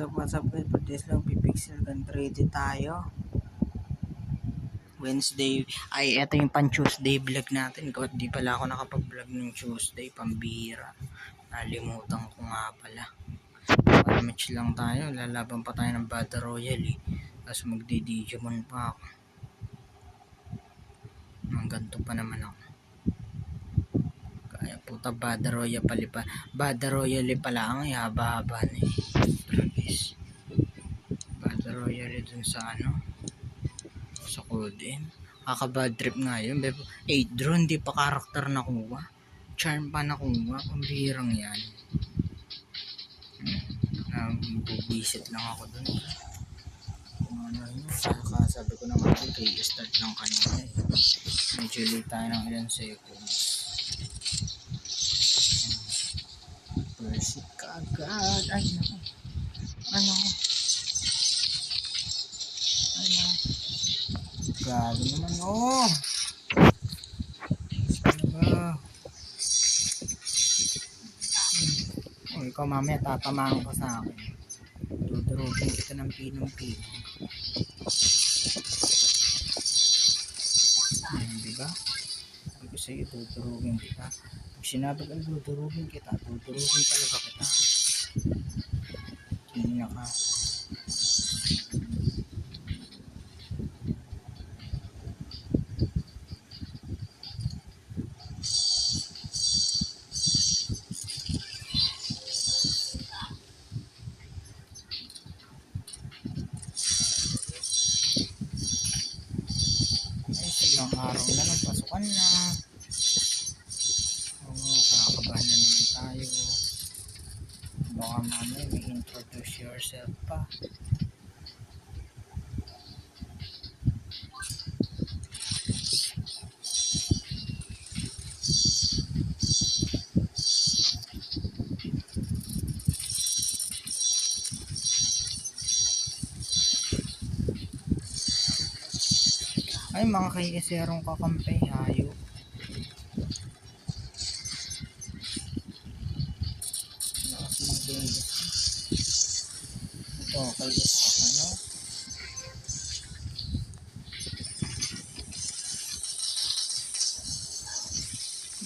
What's up guys? For this lang, pipixel gun ready tayo. Wednesday, ay eto yung pan Tuesday vlog natin. Kahit di pala ako nakapag-vlog ng Tuesday, pambihira. Nalimutan ko nga pala. Match lang tayo, lalaban pa tayo ng Battle Royale Tapos magdi-Digimon pa ako. Ganto pa naman ako. Kaya puta Battle Royale pala. Battle Royale pala ang haba-haba na eh. Battle Royale dun sa sa Coden. Kakabad trip nga yun. 8 drone, di pa karakter nakuha. Charm pa nakuha. Pambihirang yan. Bubisit lang ako dun. Kung ano yun. Saka sabi ko naman kay start lang kanina eh. Medyo late tayo ng ilang seconds. Persit ka agad. Ay naku. Ano? Grabe naman oh. Ano ba? Ikaw mamaya tatamaan ka sa akin. Dudurugin kita ng pinong-pinong. Diba? Sabi ko sa'yo, dudurugin kita. Pag sinabi ko dudurugin kita, dudurugin talaga kita. Hindi na ka. Ilang araw na lang, pasukan na. Kakakabahan na naman tayo. Baka mamaya may introduce yourself pa. Ay mga kaiserong kakampi, hayop. Lakas mga games. Ito, ano?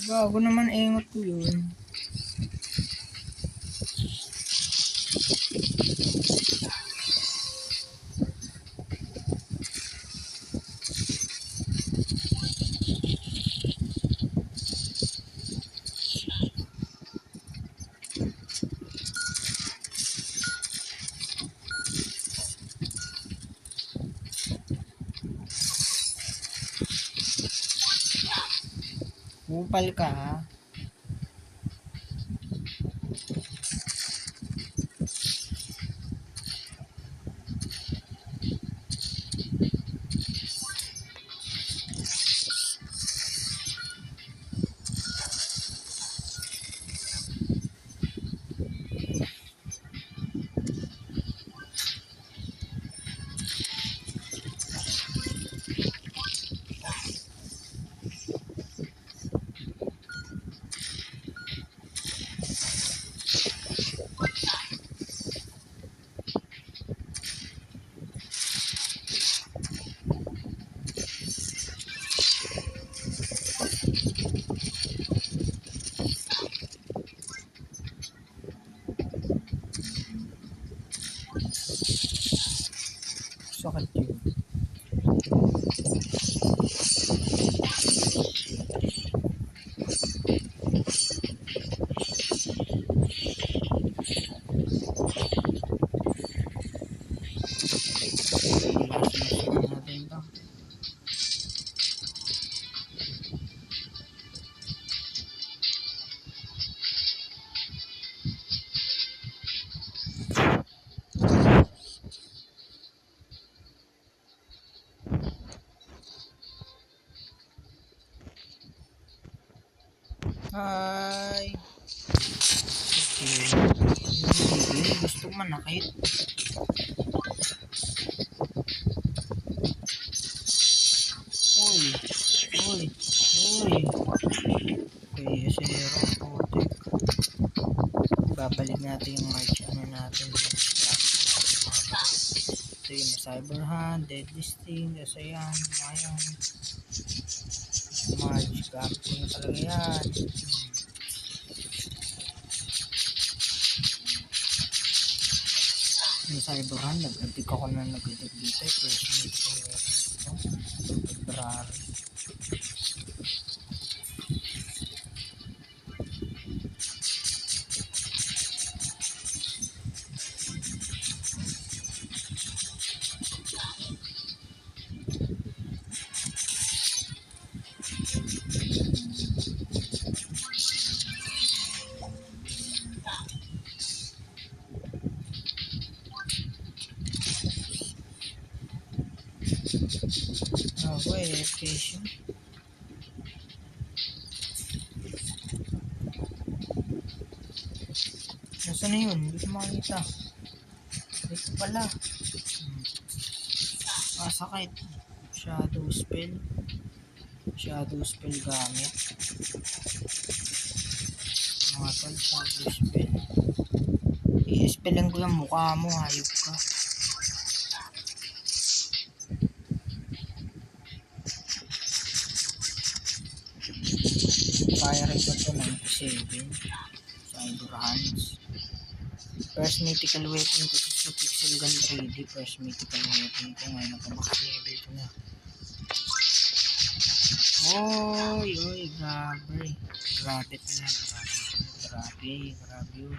Bago naman ingot ko yun. Upal ka ha. Sakit yun. Hi. Okay. Gusto manakit. Uy. Okay, zero. Babalik natin yung march natin. yun, Cyber Hand, Deadly Sting, Asayan, Mayan, Magic gamit ko na talaga yan. Yung Cyber Hand, nag-adik ako na nag-adik dito, pero hindi ko yung ito, February. Ako education. Nasaan na yun? Hindi ko makita. Ito pala. Sakit. Shadow spell. Shadow spell gamit. Mga tol, shadow spell. I-spellan ko lang mukha mo, hayop ka. Fire rate ito 97. Cyber Hands. First mythical weapon ko sa Pixel Gun 3D. First mythical weapon ko ngayon na pamakas-level ko na. Oy, grabe. Grabe pala, grabe yun.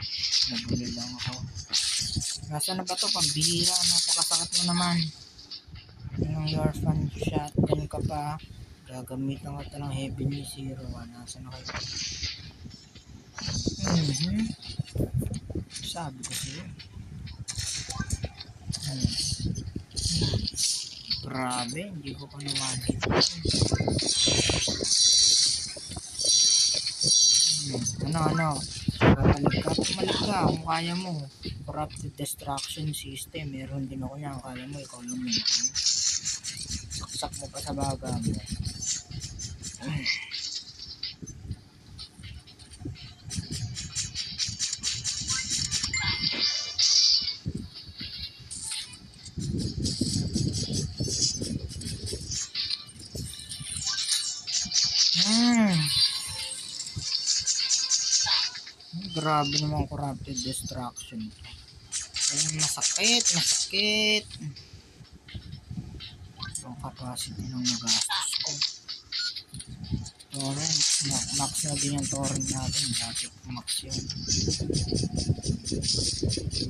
Nabuli lang ako. Nasaan na ba ito? Pambihira, napakasakit mo naman. Yung your fan shotgun ka pa. Gagamitan ka ng heavy ni zero. Nasaan na kayo? Sabi ko sa'yo. Grabe, hindi ko pa naman. Ano? Pumalag ka kung kaya mo. Corrupted Destruction System. Meron din ako niya. Kala mo, ikaw lang yun. Saksak mo pa sa baga mo. Grabe naman Corrupted Destruction. Masakit. Ang capacity ng nagastos ko. Torrent, max na din yung torrent natin. Dati max yun.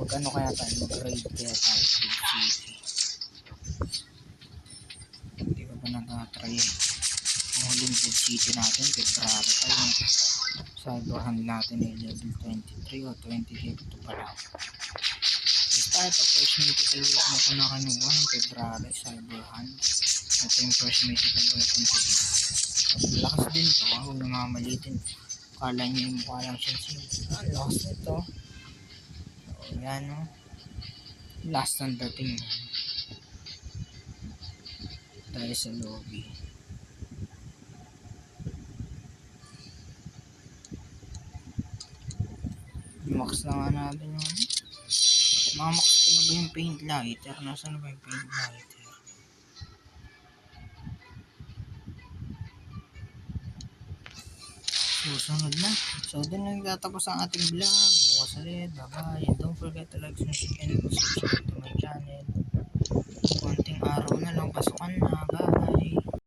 Magkano kaya tayo? Mag-raid kaya tayo with city. Hindi ko pa nag-try. Ang huling with city natin, February tayo. Cyber Hand natin ay level 23 o 22 pa lang. Start of first mythical weapon na ko na kanuha ng February Cyber Hand. Ito yung first mythical weapon ko dito. Lakas din to, huwag namamalitin. Kala nyo yung mukha lang siya siya. Lakas nito. So yan o. Last ang dating. Tayo sa lobby. Max na nga natin yung mamax ko na ba yung paint lighter? Nasaan na ba yung paint lighter? Susunod na. So doon na nagtatapos ang ating vlog. Bukas ulit. Bye bye. Don't forget to like, share, and subscribe to my channel. Konting araw na lang. Pasukan na. Bye.